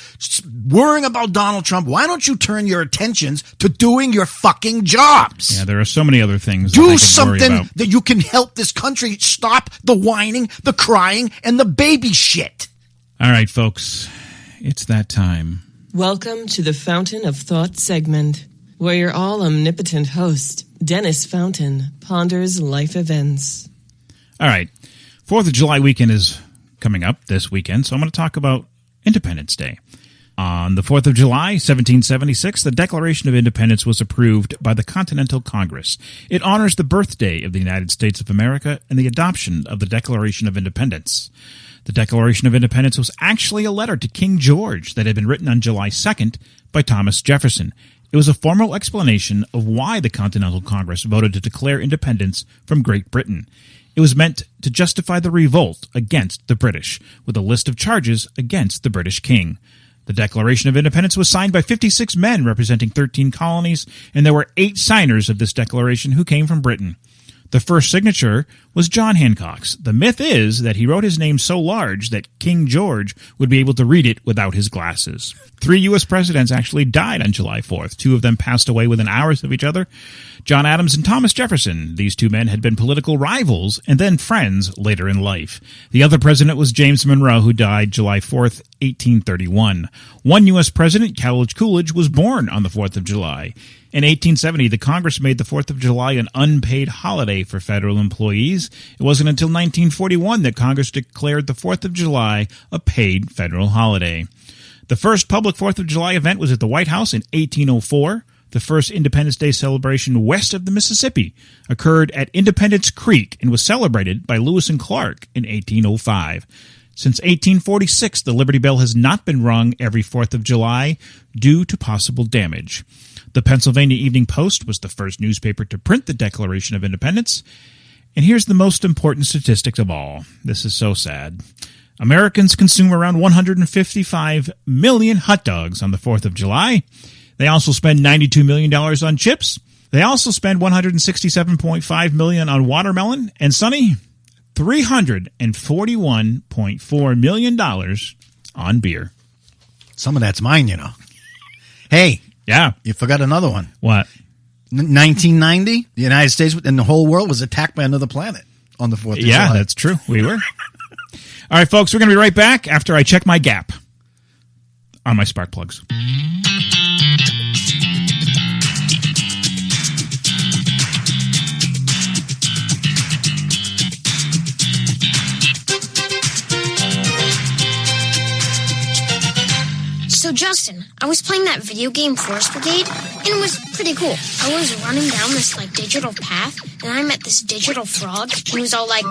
worrying about Donald Trump, why don't you turn your attentions to doing your fucking jobs? Yeah, there are so many other things. Do something that you can help this country stop the whining, the crying, and the baby shit. All right, folks, it's that time. Welcome to the Fountain of Thought segment, where your all-omnipotent host, Dennis Fountain, ponders life events. All right. 4th of July weekend is coming up this weekend, so I'm going to talk about Independence Day. On the 4th of July, 1776, the Declaration of Independence was approved by the Continental Congress. It honors the birthday of the United States of America and the adoption of the Declaration of Independence. The Declaration of Independence was actually a letter to King George that had been written on July 2nd by Thomas Jefferson. It was a formal explanation of why the Continental Congress voted to declare independence from Great Britain. It was meant to justify the revolt against the British, with a list of charges against the British king. The Declaration of Independence was signed by 56 men representing 13 colonies, and there were 8 signers of this declaration who came from Britain. The first signature was John Hancock's. The myth is that he wrote his name so large that King George would be able to read it without his glasses. 3 U.S. presidents actually died on July 4th. 2 of them passed away within hours of each other. John Adams and Thomas Jefferson. These 2 men had been political rivals and then friends later in life. The other president was James Monroe, who died July 4th, 1831. 1 U.S. president, Calvin Coolidge, was born on the 4th of July. In 1870, the Congress made the 4th of July an unpaid holiday for federal employees. It wasn't until 1941 that Congress declared the 4th of July a paid federal holiday. The first public 4th of July event was at the White House in 1804. The first Independence Day celebration west of the Mississippi occurred at Independence Creek and was celebrated by Lewis and Clark in 1805. Since 1846, the Liberty Bell has not been rung every 4th of July due to possible damage. The Pennsylvania Evening Post was the first newspaper to print the Declaration of Independence. And here's the most important statistic of all. This is so sad. Americans consume around 155 million hot dogs on the 4th of July. They also spend $92 million on chips. They also spend $167.5 million on watermelon. And, Sonny, $341.4 million on beer. Some of that's mine, you know. Hey. Yeah. You forgot another one. What? 1990, the United States and the whole world was attacked by another planet on the 4th of July. Yeah, that's true. We were. All right, folks, we're going to be right back after I check my gap on my spark plugs. So, Justin, I was playing that video game Forest Brigade, and it was pretty cool. I was running down this, digital path, and I met this digital frog, and he was all like...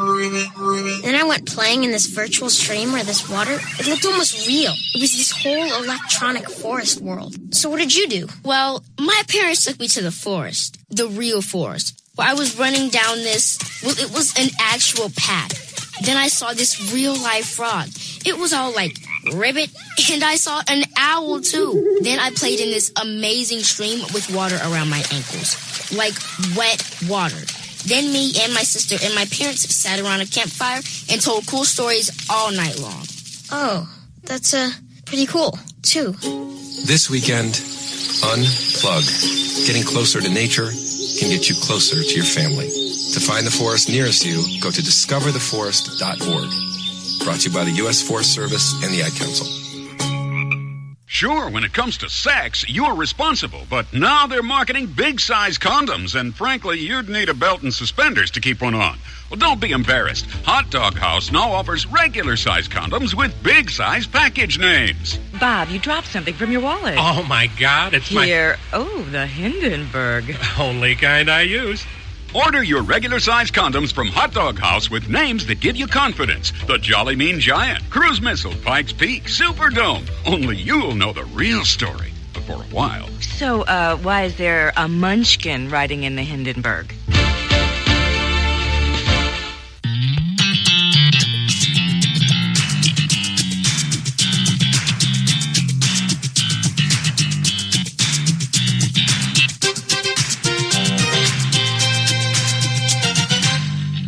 Then I went playing in this virtual stream where this water, it looked almost real. It was this whole electronic forest world. So what did you do? Well, my parents took me to the forest, the real forest, where I was running down this... Well, it was an actual path. Then I saw this real-life frog. It was all like... ribbit, and I saw an owl too. Then I played in this amazing stream with water around my ankles, like wet water. Then me and my sister and my parents sat around a campfire and told cool stories all night long. Oh, that's pretty cool. too. This weekend, unplug. Getting closer to nature can get you closer to your family. To find the forest nearest you, go to discovertheforest.org. Brought to you by the U.S. Forest Service and the Ad Council. Sure, when it comes to sex, you're responsible, but now they're marketing big-size condoms, and frankly, you'd need a belt and suspenders to keep one on. Well, don't be embarrassed. Hot Dog House now offers regular-size condoms with big-size package names. Bob, you dropped something from your wallet. Oh, my God, it's Here. Oh, the Hindenburg. Only kind I use. Order your regular-size condoms from Hot Dog House with names that give you confidence. The Jolly Mean Giant, Cruise Missile, Pikes Peak, Superdome. Only you'll know the real story. But for a while. So, why is there a munchkin riding in the Hindenburg?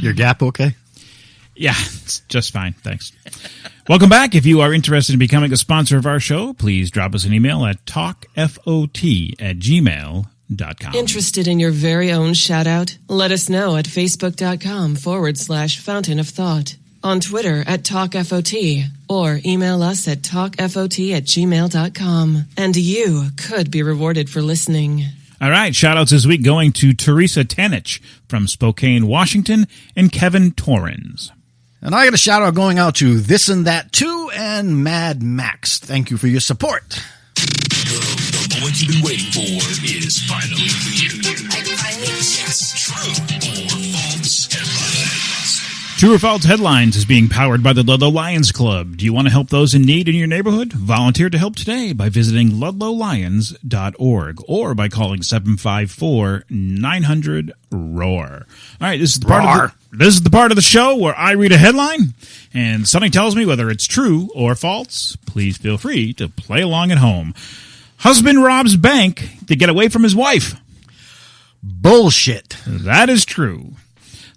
Your gap okay? Yeah, it's just fine. Thanks. Welcome back. If you are interested in becoming a sponsor of our show, please drop us an email at talkfot@gmail.com. Interested in your very own shout-out? Let us know at facebook.com/Fountain of Thought, on Twitter at TalkFOT, or email us at talkfot@gmail.com. And you could be rewarded for listening. All right, shout-outs this week going to Teresa Tanich from Spokane, Washington, and Kevin Torrens. And I got a shout-out going out to This and That Too and Mad Max. Thank you for your support. The moment you've been waiting for is finally here. Yes, true or false headlines. True or False Headlines is being powered by the Ludlow Lions Club. Do you want to help those in need in your neighborhood? Volunteer to help today by visiting ludlowlions.org or by calling 754-900-ROAR. All right, this is the part of the show where I read a headline and Sonny tells me whether it's true or false. Please feel free to play along at home. Husband robs bank to get away from his wife. Bullshit. That is true.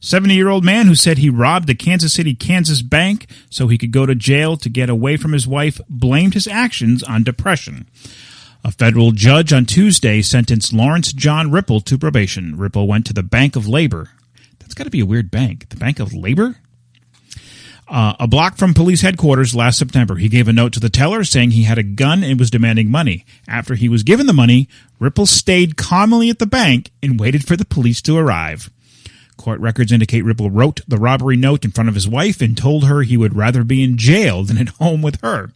70-year-old man who said he robbed a Kansas City, Kansas bank so he could go to jail to get away from his wife blamed his actions on depression. A federal judge on Tuesday sentenced Lawrence John Ripple to probation. Ripple went to the Bank of Labor. That's got to be a weird bank. The Bank of Labor? A block from police headquarters last September. He gave a note to the teller saying he had a gun and was demanding money. After he was given the money, Ripple stayed calmly at the bank and waited for the police to arrive. Court records indicate Ripple wrote the robbery note in front of his wife and told her he would rather be in jail than at home with her.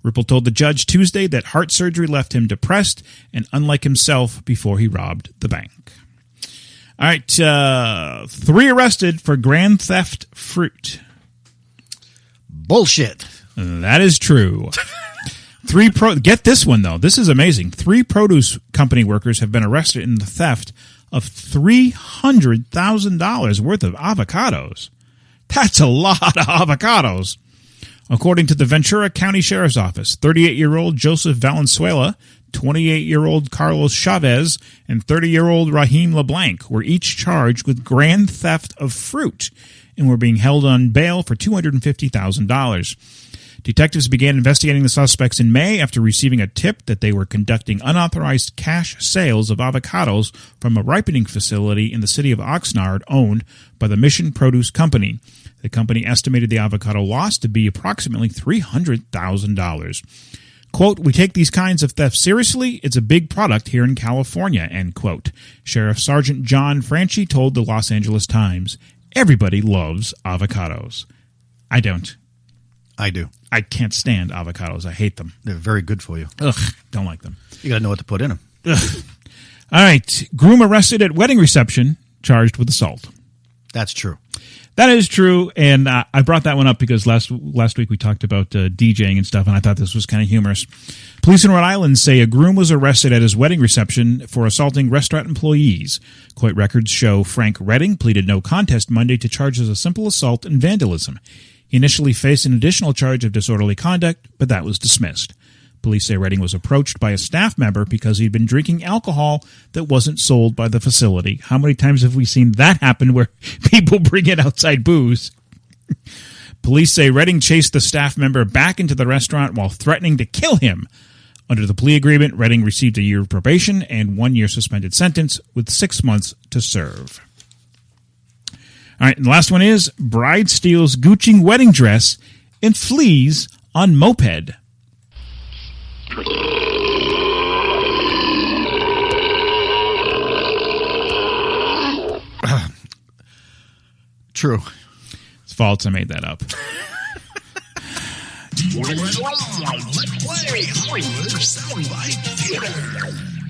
Ripple told the judge Tuesday that heart surgery left him depressed and unlike himself before he robbed the bank. All right, 3 arrested for grand theft fruit. Bullshit. That is true. Get this one, though. This is amazing. 3 produce company workers have been arrested in the theft of $300,000 worth of avocados. That's a lot of avocados. According to the Ventura County Sheriff's Office, 38-year-old Joseph Valenzuela, 28-year-old Carlos Chavez, and 30-year-old Raheem LeBlanc were each charged with grand theft of fruit and were being held on bail for $250,000. Detectives began investigating the suspects in May after receiving a tip that they were conducting unauthorized cash sales of avocados from a ripening facility in the city of Oxnard owned by the Mission Produce Company. The company estimated the avocado loss to be approximately $300,000. Quote, "We take these kinds of theft seriously. It's a big product here in California," end quote. Sheriff Sergeant John Franchi told the Los Angeles Times, "Everybody loves avocados." I don't. I do. I can't stand avocados. I hate them. They're very good for you. Ugh, don't like them. You got to know what to put in them. Ugh. All right. Groom arrested at wedding reception, charged with assault. That's true. That is true, and I brought that one up because last week we talked about DJing and stuff, and I thought this was kind of humorous. Police in Rhode Island say a groom was arrested at his wedding reception for assaulting restaurant employees. Court records show Frank Redding pleaded no contest Monday to charges of simple assault and vandalism. He initially faced an additional charge of disorderly conduct, but that was dismissed. Police say Redding was approached by a staff member because he'd been drinking alcohol that wasn't sold by the facility. How many times have we seen that happen where people bring in outside booze? Police say Redding chased the staff member back into the restaurant while threatening to kill him. Under the plea agreement, Redding received a year of probation and 1 year suspended sentence with 6 months to serve. All right, and the last one is bride steals Gucci wedding dress and flees on moped. True. It's false. I made that up.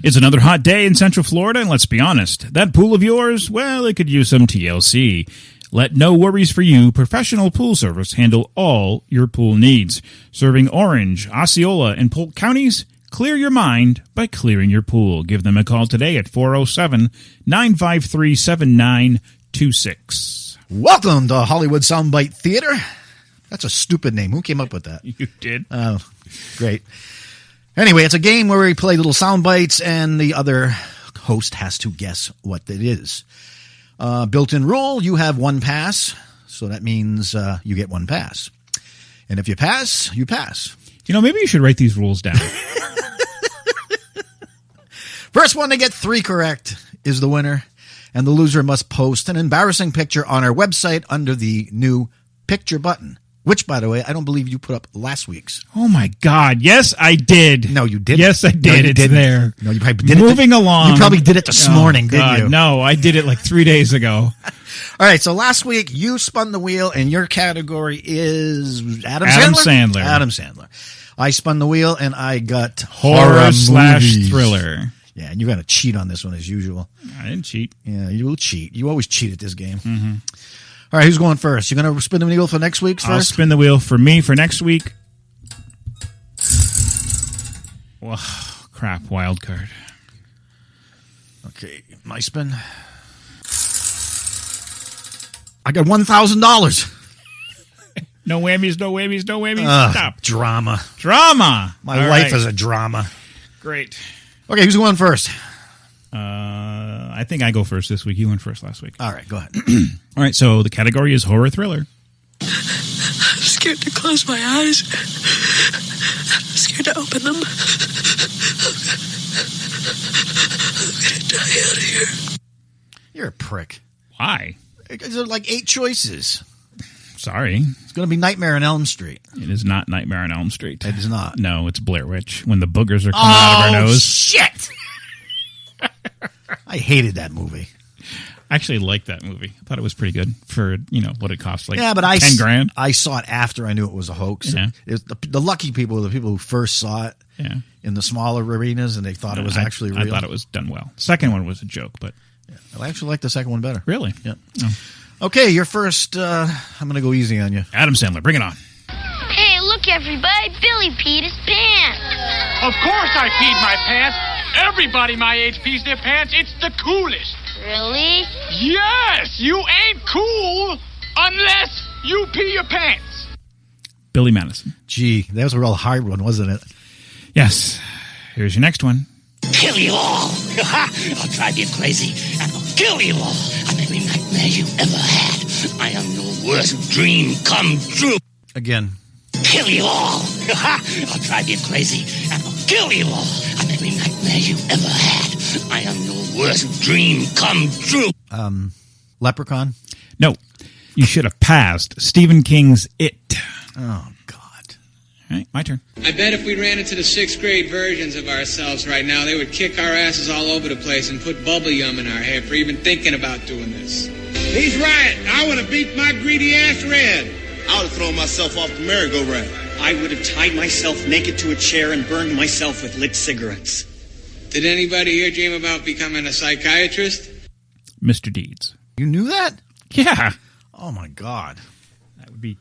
It's another hot day in Central Florida, and let's be honest, that pool of yours, well, it could use some TLC. Let No Worries For You Professional Pool Service handle all your pool needs. Serving Orange, Osceola, and Polk counties, clear your mind by clearing your pool. Give them a call today at 407-953-7926. Welcome to Hollywood Soundbite Theater. That's a stupid name. Who came up with that? You did. Oh, great. Anyway, it's a game where we play little sound bites, and the other host has to guess what it is. Built-in rule, you have one pass, so that means you get one pass. And if you pass, you pass. You know, maybe you should write these rules down. First one to get 3 correct is the winner, and the loser must post an embarrassing picture on our website under the new picture button. Which, by the way, I don't believe you put up last week's. Oh, my God. Yes, I did. No, you didn't. Yes, I did. No, you it's didn't. there. No, you probably did Moving along. You probably did it this morning, didn't you? No, I did it like 3 days ago. All right, so last week you spun the wheel, and your category is Adam Sandler. Adam Sandler. I spun the wheel, and I got horror/thriller. Yeah, and you're going to cheat on this one as usual. I didn't cheat. Yeah, you will cheat. You always cheat at this game. Mm-hmm. All right, who's going first? You're going to spin the wheel for next week's first? I'll spin the wheel for me for next week. Whoa, crap, wild card. Okay, my spin. I got $1,000. No whammies, no whammies, no whammies. Stop. Drama. Drama. My All life right. is a drama. Great. Okay, who's going first? I think I go first this week. You went first last week. All right, go ahead. All right, so the category is horror thriller. I'm scared to close my eyes. I'm scared to open them. I'm going to die out here. You're a prick. Why? There are like 8 choices. Sorry. It's going to be Nightmare on Elm Street. It is not Nightmare on Elm Street. It is not. No, it's Blair Witch. When the boogers are coming out of our nose. Shit! I hated that movie. I actually liked that movie. I thought it was pretty good for, what it cost, like but $10,000. I saw it after I knew it was a hoax. Yeah. The lucky people were the people who first saw it in the smaller arenas, and they thought it was actually real. I thought it was done well. The second one was a joke, but... I actually like the second one better. Really? Yeah. Oh. Okay, you're first. I'm going to go easy on you. Adam Sandler, bring it on. Hey, look, everybody. Billy peed his pants. Of course I peed my pants. Everybody my age pees their pants. It's the coolest. Really? Yes, you ain't cool unless you pee your pants. Billy Madison. Gee, that was a real hard one, wasn't it? Yes. Here's your next one. Kill you all. I'll drive you crazy, and I'll kill you all on every nightmare you ever had. I am your worst dream come true. Again. Kill you all. I'll drive you crazy, and I'll kill you all on every nightmare you ever had. I am your worst dream come true. Leprechaun? No. You should have passed Stephen King's It. Oh, God. All right, my turn. I bet if we ran into the 6th grade versions of ourselves right now, they would kick our asses all over the place and put bubble gum in our hair for even thinking about doing this. He's right. I would have beat my greedy ass red. I would have thrown myself off the merry-go-round. I would have tied myself naked to a chair and burned myself with lit cigarettes. Did anybody here dream about becoming a psychiatrist? Mr. Deeds. You knew that? Yeah. Oh, my God. That would be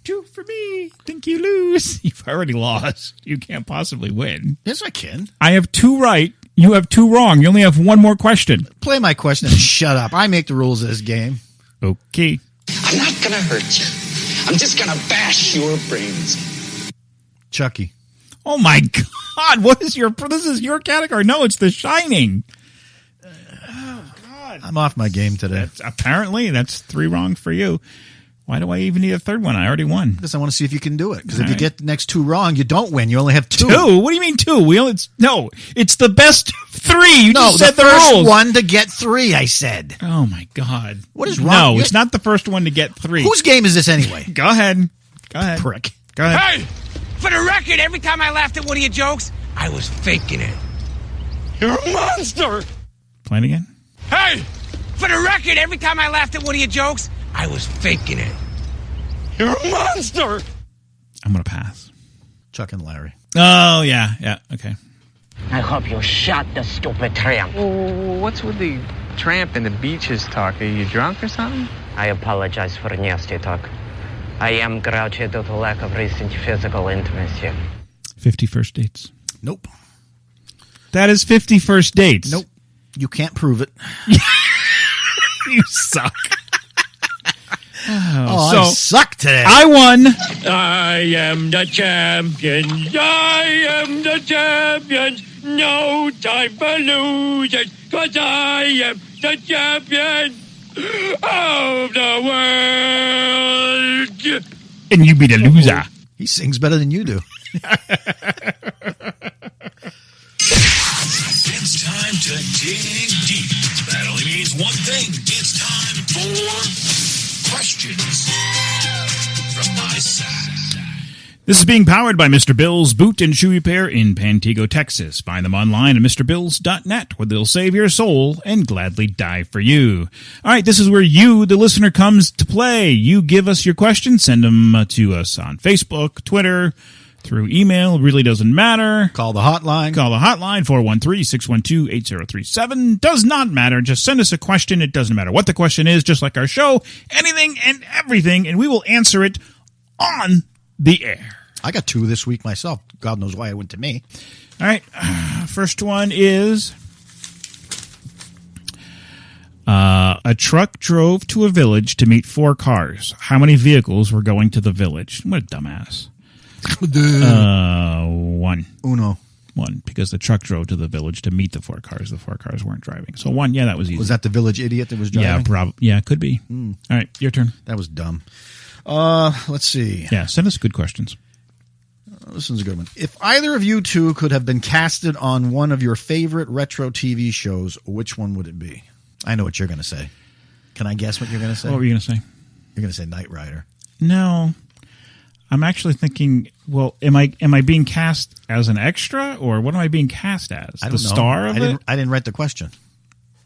2 for me. Think you lose. You've already lost. You can't possibly win. Yes, I can. I have 2 right. You have 2 wrong. You only have 1 more question. Play my question and shut up. I make the rules of this game. Okay. I'm not going to hurt you. I'm just going to bash your brains. Chucky. Oh, my God. What is this is your category. No, it's The Shining. I'm off my game today. Apparently, that's 3 wrong for you. Why do I even need a third one? I already won. Because I want to see if you can do it. Because if you get the next 2 wrong, you don't win. You only have 2. 2? What do you mean 2? It's the best 3. You just said the first rules. one to get 3, I said. Oh, my God. What is wrong? No, it's not the first one to get 3. Whose game is this anyway? Go ahead. Prick. Go ahead. Hey! For the record, every time I laughed at one of your jokes, I was faking it. You're a monster! Play it again. Hey! For the record, every time I laughed at one of your jokes, I was faking it. You're a monster! I'm going to pass. Chuck and Larry. Oh, yeah, okay. I hope you shot the stupid tramp. What's with the tramp and the beaches talk? Are you drunk or something? I apologize for nasty talk. I am grouchy due to lack of recent physical intimacy. 50 first dates. Nope. That is 50 first dates. Nope. You can't prove it. You suck. I suck today. I won. I am the champion. I am the champion. No time for losers, 'cause I am the champion of the world. And you be the loser. He sings better than you do. It's time to dig deep. That only means one thing. It's time for questions from my side. This is being powered by Mr. Bill's Boot and Shoe Repair in Pantego, Texas. Find them online at MrBills.net, where they'll save your soul and gladly die for you. All right, this is where you, the listener, comes to play. You give us your questions, send them to us on Facebook, Twitter, through email. It really doesn't matter. Call the hotline. 413-612-8037. Does not matter. Just send us a question. It doesn't matter what the question is, just like our show. Anything and everything, and we will answer it on the air. I got 2 this week myself. God knows why it went to me. All right. First one is a truck drove to a village to meet 4 cars. How many vehicles were going to the village? What a dumbass. 1. Uno. 1, because the truck drove to the village to meet the 4 cars. The 4 cars weren't driving. So 1, yeah, that was easy. Was that the village idiot that was driving? Yeah, it could be. All right, your turn. That was dumb. Let's see. Yeah, send us good questions. This one's a good one. If either of you two could have been casted on one of your favorite retro TV shows, which one would it be? I know what you're going to say. Can I guess what you're going to say? What were you going to say? You're going to say Knight Rider. No. I'm actually thinking, well, am I being cast as an extra, or what am I being cast as? I don't know. Star of it? I didn't write the question.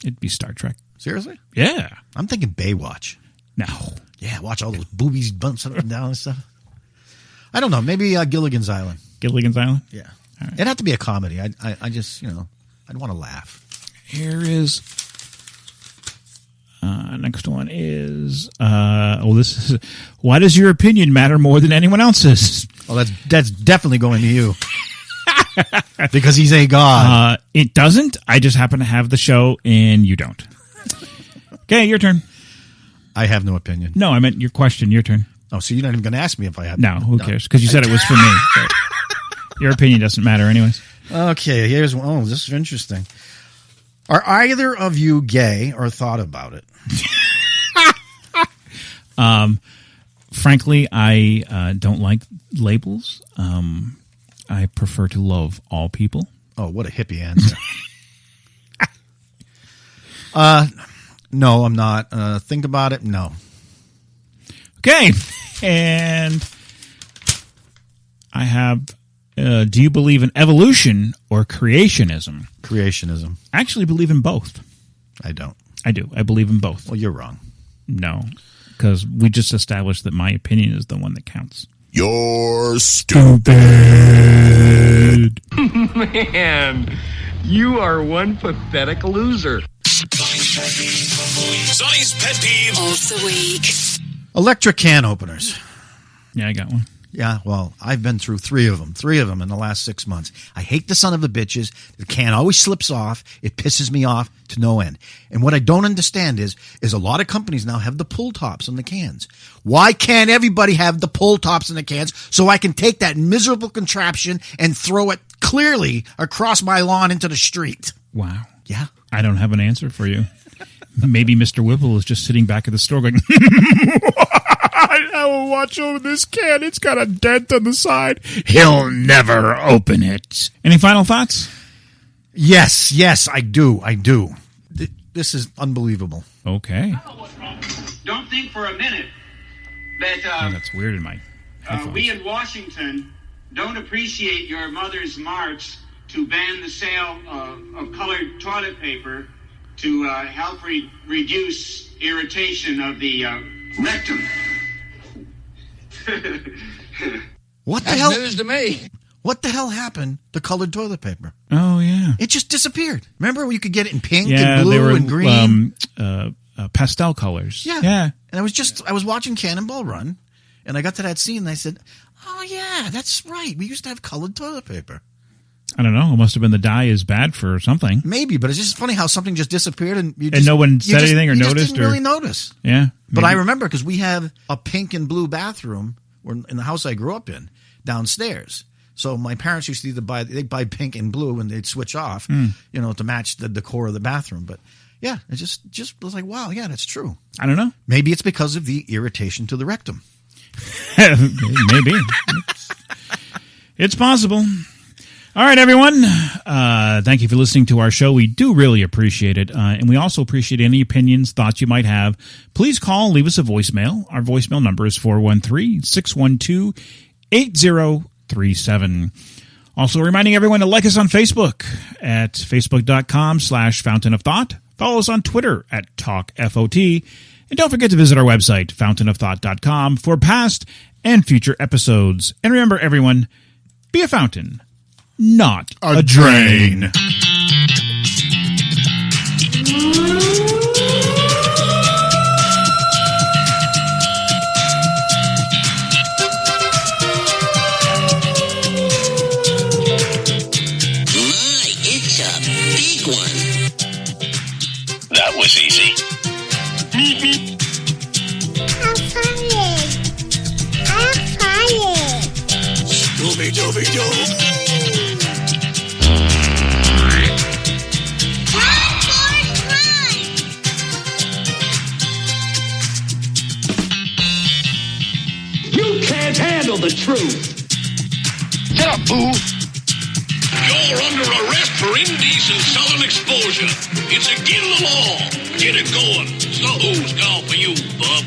It'd be Star Trek. Seriously? Yeah. I'm thinking Baywatch. No. Yeah, watch all those boobies bumps up and down and stuff. I don't know. Maybe Gilligan's Island. Gilligan's Island? Yeah. Right. It'd have to be a comedy. I just, I'd want to laugh. Here is... next one is... this is... Why does your opinion matter more than anyone else's? Oh, that's definitely going to you. Because he's a god. It doesn't. I just happen to have the show, and you don't. Okay, your turn. I have no opinion. No, I meant your question. Your turn. Oh, so you're not even going to ask me if I have... No, who cares? Because you said it was for me. So your opinion doesn't matter anyways. Okay, here's one. Oh, this is interesting. Are either of you gay or thought about it? Frankly, I don't like labels. I prefer to love all people. Oh, what a hippie answer. No, I'm not. Think about it. No. Okay. And I have, do you believe in evolution or creationism? Creationism. I actually believe in both. I don't. I do. I believe in both. Well, you're wrong. No, because we just established that my opinion is the one that counts. You're stupid. Man, you are one pathetic loser. Sonny's pet peeve of the week. Electric can openers. Yeah, I got one. Yeah, well, I've been through 3 of them. 3 of them in the last 6 months. I hate the son of a bitches. The can always slips off. It pisses me off to no end. And what I don't understand is a lot of companies now have the pull tops on the cans. Why can't everybody have the pull tops in the cans so I can take that miserable contraption and throw it clearly across my lawn into the street? Wow. Yeah. I don't have an answer for you. Maybe Mr. Whipple is just sitting back at the store going, I will watch over this can. It's got a dent on the side. He'll never open it. Any final thoughts? Yes, I do. This is unbelievable. Okay. Don't think for a minute that that's weird in my headphones. we in Washington don't appreciate your mother's march to ban the sale of colored toilet paper to help reduce irritation of the rectum. What the hell? That's news to me. What the hell happened to colored toilet paper? Oh, yeah. It just disappeared. Remember you could get it in pink Yeah, and they blue were and green? pastel colors. Yeah. And I was watching Cannonball Run, and I got to that scene, and I said, oh, yeah, that's right. We used to have colored toilet paper. I don't know. It must have been the dye is bad for something. Maybe, but it's just funny how something just disappeared, and no one said anything or noticed? Just didn't really notice. Yeah. But I remember because we have a pink and blue bathroom in the house I grew up in downstairs. So my parents used to either buy pink and blue and they'd switch off, to match the decor of the bathroom. But yeah, it just was like, wow, yeah, that's true. I don't know. Maybe it's because of the irritation to the rectum. Maybe. It's possible. All right, everyone. Thank you for listening to our show. We do really appreciate it. And we also appreciate any opinions, thoughts you might have. Please call, leave us a voicemail. Our voicemail number is 413-612-8037. Also reminding everyone to like us on Facebook at facebook.com/Fountain of Thought. Follow us on Twitter at TalkFOT. And don't forget to visit our website, fountainofthought.com, for past and future episodes. And remember, everyone, be a fountain, not a drain. That was easy. I'm tired. Scooby-Dooby-Doo. You can't handle the truth. Get up, boo. You're under arrest for indecent southern exposure. It's against the law. Get it going. So who's gone for you, bub?